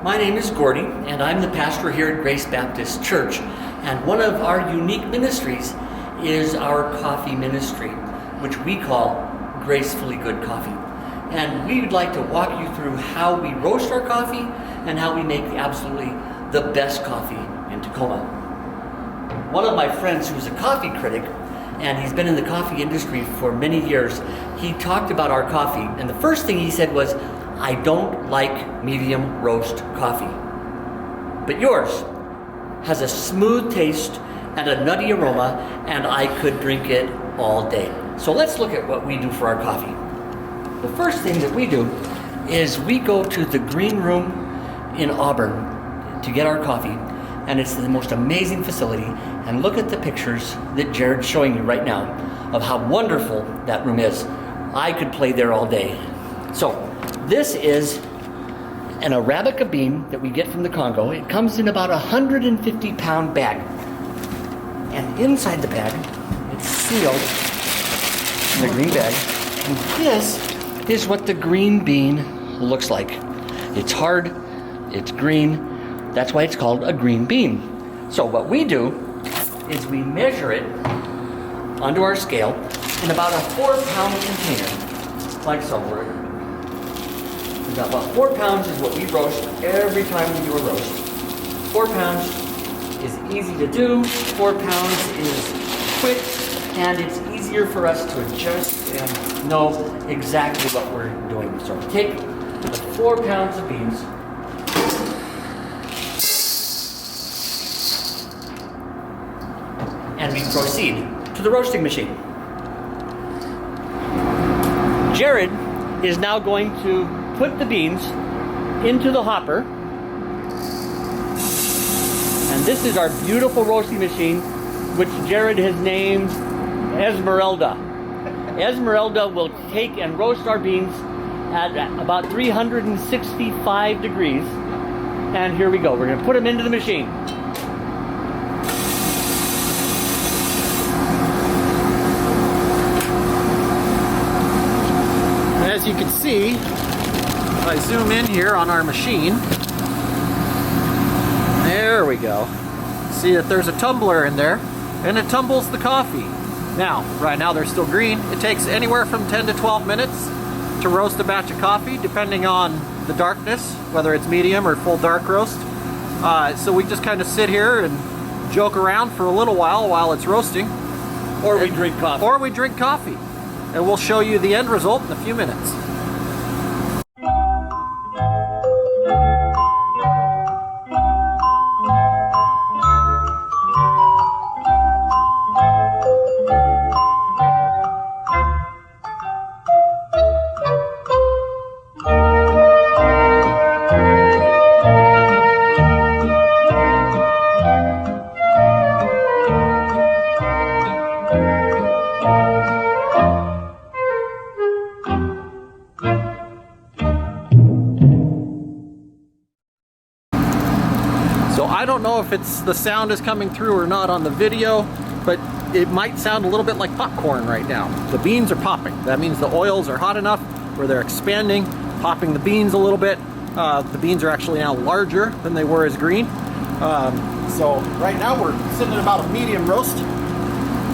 My name is Gordy, and I'm the pastor here at Grace Baptist Church. And one of our unique ministries is our coffee ministry, which we call Gracefully Good Coffee. And we would like to walk you through how we roast our coffee and how we make absolutely the best coffee in Tacoma. One of my friends who's a coffee critic, and he's been in the coffee industry for many years, he talked about our coffee, and the first thing he said was, I don't like medium roast coffee. But yours has a smooth taste and a nutty aroma, and I could drink it all day. So let's look at what we do for our coffee. The first thing that we do is we go to the green room in Auburn to get our coffee, and it's the most amazing facility. And look at the pictures that Jared's showing you right now of how wonderful that room is. I could play there all day. So this is an Arabica bean that we get from the Congo. It comes in about a 150-pound bag. And inside the bag, it's sealed in the green bag. And this is what the green bean looks like. It's hard, it's green. That's why it's called a green bean. So what we do is we measure it onto our scale in about a 4-pound container, like so. About 4 pounds is what we roast every time we do a roast. 4 pounds is easy to do. 4 pounds is quick, and it's easier for us to adjust and know exactly what we're doing. So take the 4 pounds of beans, and we proceed to the roasting machine. Jared is now going to put the beans into the hopper. And this is our beautiful roasting machine, which Jared has named Esmeralda. Esmeralda will take and roast our beans at about 365 degrees. And here we go. We're going to put them into the machine. As you can see, if I zoom in here on our machine, there we go. See that there's a tumbler in there, and it tumbles the coffee. Now, right now they're still green. It takes anywhere from 10 to 12 minutes to roast a batch of coffee, depending on the darkness, whether it's medium or full dark roast. So we just kind of sit here and joke around for a little while it's roasting. Or we drink coffee. Or we drink coffee. And we'll show you the end result in a few minutes. I don't know if the sound is coming through or not on the video, but it might sound a little bit like popcorn right now. The beans are popping. That means the oils are hot enough where they're expanding, popping the beans a little bit. The beans are actually now larger than they were as green. So right now we're sitting at about a medium roast.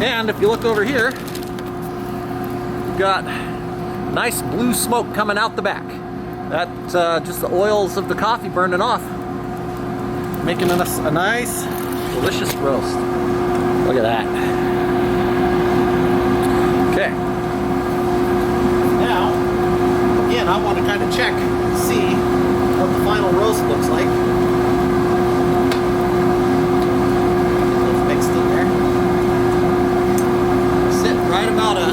And if you look over here, we've got nice blue smoke coming out the back. That's just the oils of the coffee burning off, making us a nice, delicious roast. Look at that. Okay. Now, again, I want to kind of check and see what the final roast looks like. It's mixed in there. Sit right about a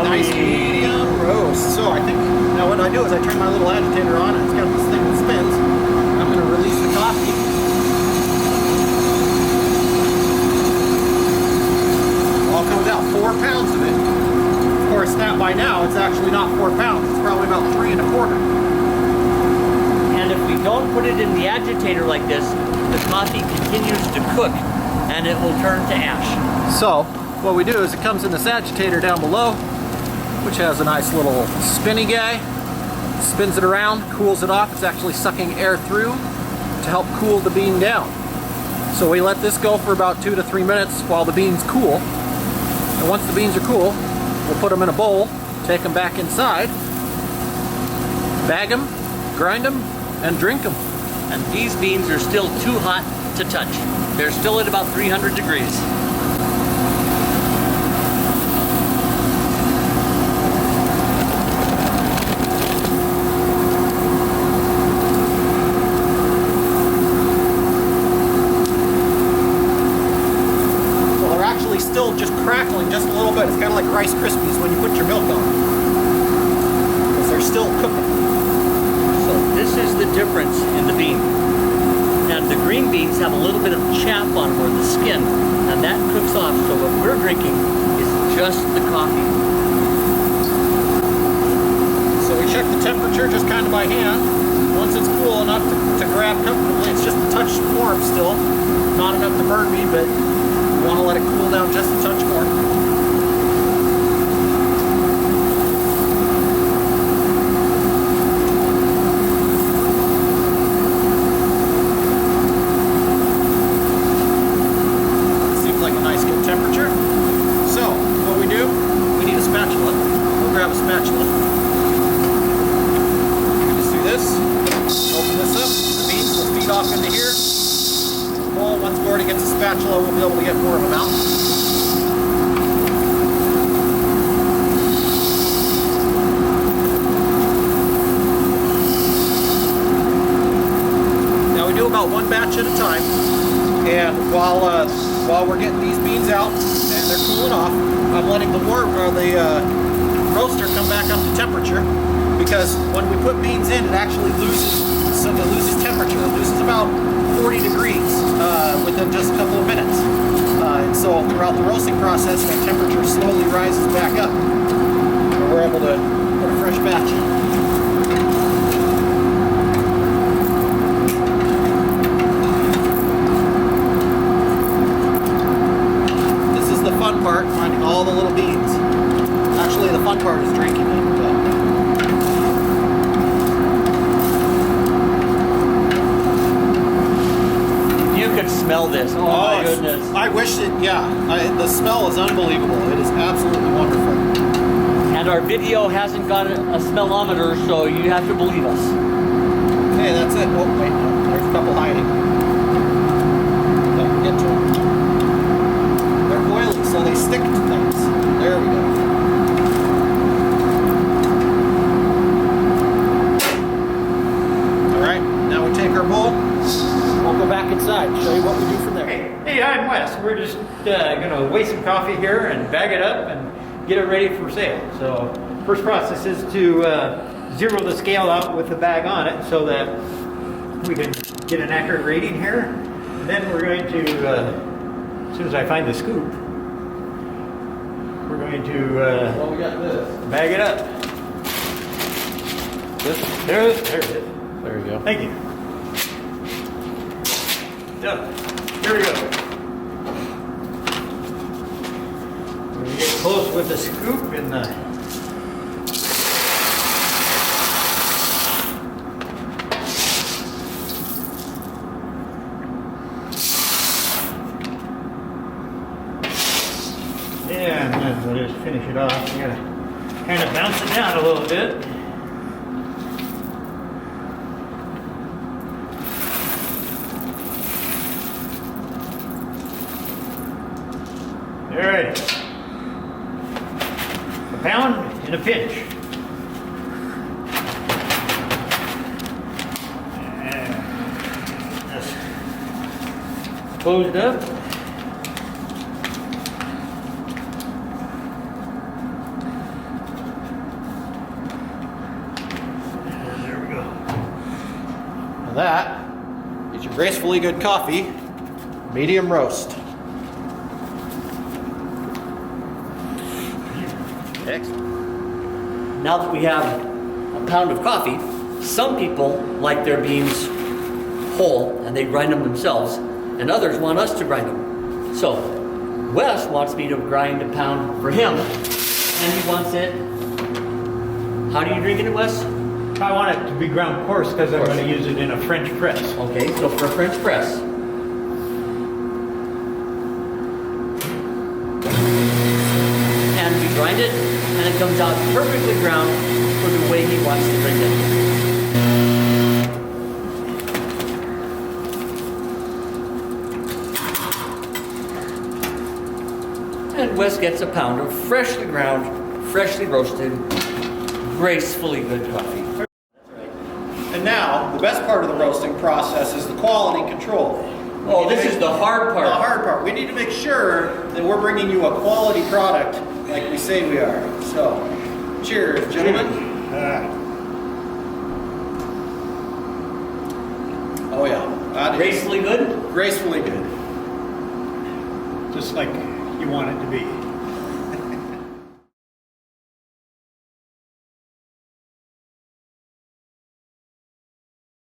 nice medium roast. So I think, now what I do is I turn my little agitator on, and it's got this thing that spins. I'm going to release the coffee. Comes out 4 pounds of it. Of course, that by now it's actually not 4 pounds. It's probably about 3 1/4. And if we don't put it in the agitator like this, the coffee continues to cook and it will turn to ash. So what we do is it comes in this agitator down below, which has a nice little spinny guy. Spins it around, cools it off. It's actually sucking air through. to help cool the bean down. So we let this go for about 2 to 3 minutes while the beans cool. And once the beans are cool, we'll put them in a bowl, take them back inside, bag them, grind them, and drink them. And these beans are still too hot to touch. They're still at about 300 degrees. Still just crackling just a little bit. It's kind of like Rice Krispies when you put your milk on, because they're still cooking. So this is the difference in the bean. And the green beans have a little bit of chaff on them, or the skin, and that cooks off. So what we're drinking is just the coffee. So we check the temperature just kind of by hand. Once it's cool enough to grab comfortably, it's just a touch warm still. Not enough to burn me, but we want to let it cool down just a touch more. Seems like a nice good temperature. So, what we do, we need a spatula. We'll grab a spatula. We just do this, open this up, the beans will feed off into here. Once Gordy gets a spatula, we'll be able to get more of them out. Now we do about one batch at a time, and while we're getting these beans out and they're cooling off, I'm letting the roaster come back up to temperature, because when we put beans in, it actually loses temperature. It loses about 40 degrees within just a couple of minutes. And so throughout the roasting process, that temperature slowly rises back up, and we're able to put a fresh batch in. This is the fun part, finding all the little beans. Actually, the fun part is drinking it. Smell this. Oh my goodness. I wish it, yeah. The smell is unbelievable. It is absolutely wonderful. And our video hasn't got a smellometer, so you have to believe us. Hey, that's it. Oh, wait, no. There's a couple hiding. Don't get to them. They're oily, so they stick to things. There we go. All right, now we take our bowl. We'll go back inside and show you what we do from there. Hey, I'm Wes. We're just going to weigh some coffee here and bag it up and get it ready for sale. So first process is to zero the scale out with the bag on it so that we can get an accurate reading here. And then we're going to, as soon as I find the scoop, we're going to Well, we got this. bag it up. There it is. There you go. Thank you. Done. Here we go. When we get close with the scoop and the and then we'll just finish it off. You gotta kind of bounce it down a little bit. All right, a pound and a pinch. And that's closed up. And there we go. Now that is your Gracefully Good Coffee, medium roast. Excellent. Now that we have a pound of coffee, some people like their beans whole and they grind them themselves, and others want us to grind them. So Wes wants me to grind a pound for him, and he wants it. How do you drink it, Wes? I want it to be ground coarse because I'm Coarse. going to use it in a French press. Okay, so for a French press. And we grind it, and it comes out perfectly ground for the way he wants to drink it. And Wes gets a pound of freshly ground, freshly roasted, gracefully good coffee. And now, the best part of the roasting process is the quality control. Oh, this is the hard part. The hard part. We need to make sure that we're bringing you a quality product like we say we are. So, cheers, gentlemen. Oh yeah. That is Gracefully good? gracefully good. Just like you want it to be.